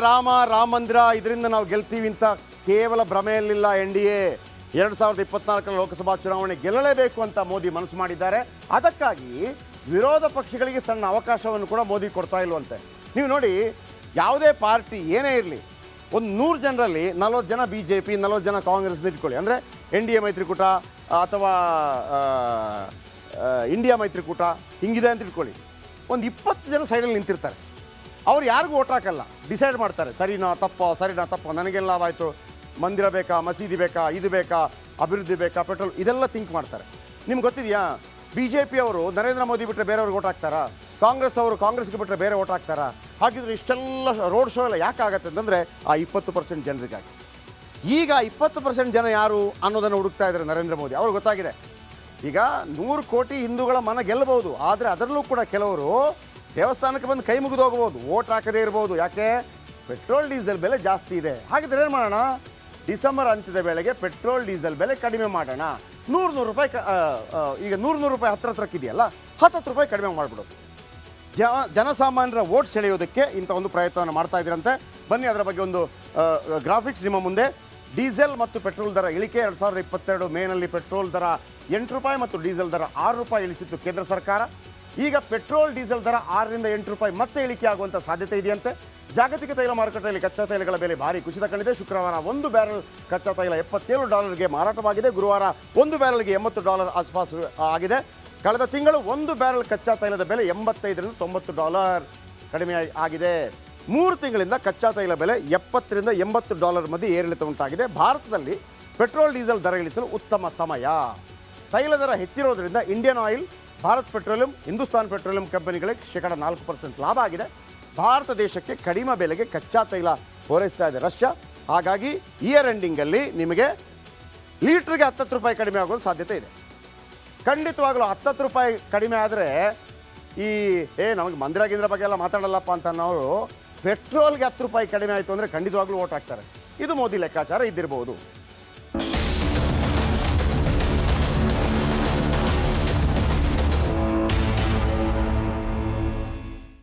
ರಾಮ ಮಂದಿರ ಇದರಿಂದ ನಾವು ಗೆಲ್ತೀವಿ ಅಂತ ಕೇವಲ ಭ್ರಮೆಯಲ್ಲಿಲ್ಲ. NDA 2024 ಲೋಕಸಭಾ ಚುನಾವಣೆ ಗೆಲ್ಲಲೇಬೇಕು ಅಂತ ಮೋದಿ ಮನಸ್ಸು ಮಾಡಿದ್ದಾರೆ. ಅದಕ್ಕಾಗಿ ವಿರೋಧ ಪಕ್ಷಗಳಿಗೆ ಸಣ್ಣ ಅವಕಾಶವನ್ನು ಕೂಡ ಮೋದಿ ಕೊಡ್ತಾ ಇಲ್ವಂತೆ. ನೀವು ನೋಡಿ, ಯಾವುದೇ ಪಾರ್ಟಿ ಏನೇ ಇರಲಿ, ಒಂದು 100 ಜನರಲ್ಲಿ 40 ಜನ BJP, 40 ಜನ ಕಾಂಗ್ರೆಸ್ ಇಟ್ಕೊಳ್ಳಿ. ಅಂದರೆ NDA ಮೈತ್ರಿಕೂಟ ಅಥವಾ ಇಂಡಿಯಾ ಮೈತ್ರಿಕೂಟ ಹಿಂಗಿದೆ ಅಂತ ಇಟ್ಕೊಳ್ಳಿ. ಒಂದು 20 ಜನ ಸೈಡಲ್ಲಿ ನಿಂತಿರ್ತಾರೆ. ಅವ್ರು ಯಾರಿಗೂ ಓಟ್ ಹಾಕಲ್ಲ, ಡಿಸೈಡ್ ಮಾಡ್ತಾರೆ ಸರಿನಾ ತಪ್ಪೋ, ನನಗೆಲ್ಲ ಲಾಭ ಆಯಿತು, ಮಂದಿರ ಬೇಕಾ, ಮಸೀದಿ ಬೇಕಾ, ಇದು ಬೇಕಾ, ಅಭಿವೃದ್ಧಿ ಬೇಕಾ, ಪೆಟ್ರೋಲ್, ಇದೆಲ್ಲ ಥಿಂಕ್ ಮಾಡ್ತಾರೆ. ನಿಮ್ಗೆ ಗೊತ್ತಿದೆಯಾ, BJP ಅವರು ನರೇಂದ್ರ ಮೋದಿ ಬಿಟ್ಟರೆ ಬೇರೆಯವ್ರಿಗೆ ಓಟ್ ಹಾಕ್ತಾರಾ? ಕಾಂಗ್ರೆಸ್ ಅವರು ಕಾಂಗ್ರೆಸ್ಗೆ ಬಿಟ್ಟರೆ ಬೇರೆ ಓಟ್ ಹಾಕ್ತಾರಾ? ಹಾಗಿದ್ರೆ ಇಷ್ಟೆಲ್ಲ ರೋಡ್ ಶೋ ಎಲ್ಲ ಯಾಕೆ ಆಗುತ್ತೆ ಅಂತಂದರೆ ಆ 20% ಜನರಿಗಾಗಿ. ಈಗ 20% ಜನ ಯಾರು ಅನ್ನೋದನ್ನು ಹುಡುಕ್ತಾ ಇದ್ದಾರೆ ನರೇಂದ್ರ ಮೋದಿ. ಅವ್ರಿಗೆ ಗೊತ್ತಾಗಿದೆ, ಈಗ 100 ಕೋಟಿ ಹಿಂದೂಗಳ ಮನ ಗೆಲ್ಲಬಹುದು, ಆದರೆ ಅದರಲ್ಲೂ ಕೂಡ ಕೆಲವರು ದೇವಸ್ಥಾನಕ್ಕೆ ಬಂದು ಕೈ ಮುಗಿದು ಹೋಗ್ಬೋದು, ಓಟ್ ಹಾಕದೇ ಇರ್ಬೋದು. ಯಾಕೆ? ಪೆಟ್ರೋಲ್ ಡೀಸೆಲ್ ಬೆಲೆ ಜಾಸ್ತಿ ಇದೆ. ಹಾಗಿದ್ರೆ ಏನು ಮಾಡೋಣ, ಡಿಸೆಂಬರ್ ಅಂತ್ಯದ ವೇಳೆಗೆ ಪೆಟ್ರೋಲ್ ಡೀಸೆಲ್ ಬೆಲೆ ಕಡಿಮೆ ಮಾಡೋಣ. 100 ರೂಪಾಯಿ, ಈಗ 100 ರೂಪಾಯಿ ಹತ್ರಕ್ಕಿದೆಯಲ್ಲ, 10 ರೂಪಾಯಿ ಕಡಿಮೆ ಮಾಡಿಬಿಡೋದು. ಜನಸಾಮಾನ್ಯರ ವೋಟ್ ಸೆಳೆಯೋದಕ್ಕೆ ಇಂಥ ಒಂದು ಪ್ರಯತ್ನವನ್ನು ಮಾಡ್ತಾ ಇದ್ದೀರಂತೆ. ಬನ್ನಿ ಅದರ ಬಗ್ಗೆ ಒಂದು ಗ್ರಾಫಿಕ್ಸ್ ನಿಮ್ಮ ಮುಂದೆ. ಡೀಸೆಲ್ ಮತ್ತು ಪೆಟ್ರೋಲ್ ದರ ಇಳಿಕೆ 2022 ಮೇನಲ್ಲಿ ಪೆಟ್ರೋಲ್ ದರ 8 ರೂಪಾಯಿ ಮತ್ತು ಡೀಸೆಲ್ ದರ 6 ರೂಪಾಯಿ ಇಳಿಸಿತ್ತು ಕೇಂದ್ರ ಸರ್ಕಾರ. ಈಗ ಪೆಟ್ರೋಲ್ ಡೀಸೆಲ್ ದರ 6 ರಿಂದ 8 ರೂಪಾಯಿ ಮತ್ತೆ ಇಳಿಕೆ ಆಗುವಂಥ ಸಾಧ್ಯತೆ ಇದೆಯಂತೆ. ಜಾಗತಿಕ ತೈಲ ಮಾರುಕಟ್ಟೆಯಲ್ಲಿ ಕಚ್ಚಾ ತೈಲಗಳ ಬೆಲೆ ಭಾರಿ ಕುಸಿತ ಕಂಡಿದೆ. ಶುಕ್ರವಾರ 1 ಬ್ಯಾರೆಲ್ ಕಚ್ಚಾ ತೈಲ $77ಗೆ ಮಾರಾಟವಾಗಿದೆ. ಗುರುವಾರ 1 ಬ್ಯಾರೆಲ್ಗೆ $80 ಆಸ್ಪಾಸು ಆಗಿದೆ. ಕಳೆದ ತಿಂಗಳು 1 ಬ್ಯಾರೆಲ್ ಕಚ್ಚಾ ತೈಲದ ಬೆಲೆ $85 ರಿಂದ $90 ಕಡಿಮೆ ಆಗಿದೆ. 3 ತಿಂಗಳಿಂದ ಕಚ್ಚಾ ತೈಲ ಬೆಲೆ $70 ರಿಂದ $80 ಮಧ್ಯೆ ಏರಿಳಿತ ಉಂಟಾಗಿದೆ. ಭಾರತದಲ್ಲಿ ಪೆಟ್ರೋಲ್ ಡೀಸೆಲ್ ದರ ಇಳಿಸಲು ಉತ್ತಮ ಸಮಯ. ತೈಲ ದರ ಹೆಚ್ಚಿರೋದ್ರಿಂದ Indian oil, Bharat petroleum, Hindustan petroleum ಕಂಪನಿಗಳಿಗೆ -4% ಲಾಭ ಆಗಿದೆ. ಭಾರತ ದೇಶಕ್ಕೆ ಕಡಿಮೆ ಬೆಲೆಗೆ ಕಚ್ಚಾ ತೈಲ ಪೂರೈಸ್ತಾ ಇದೆ ರಷ್ಯಾ. ಹಾಗಾಗಿ ಇಯರ್ ಎಂಡಿಂಗಲ್ಲಿ ನಿಮಗೆ ಲೀಟ್ರಿಗೆ 10 ರೂಪಾಯಿ ಕಡಿಮೆ ಆಗೋದು ಸಾಧ್ಯತೆ ಇದೆ. ಖಂಡಿತವಾಗಲೂ 10 ರೂಪಾಯಿ ಕಡಿಮೆ ಆದರೆ ನಮಗೆ ಮಂದಿರ ಗಿಂದ್ರ ಬಗ್ಗೆ ಎಲ್ಲ ಮಾತಾಡಲ್ಲಪ್ಪ ಅಂತ ಅನ್ನೋರು ಪೆಟ್ರೋಲ್ಗೆ 10 ರೂಪಾಯಿ ಕಡಿಮೆ ಆಯಿತು ಅಂದರೆ ಖಂಡಿತವಾಗ್ಲೂ ಓಟ್ ಹಾಕ್ತಾರೆ. ಇದು ಮೋದಿ ಲೆಕ್ಕಾಚಾರ ಇದ್ದಿರಬಹುದು.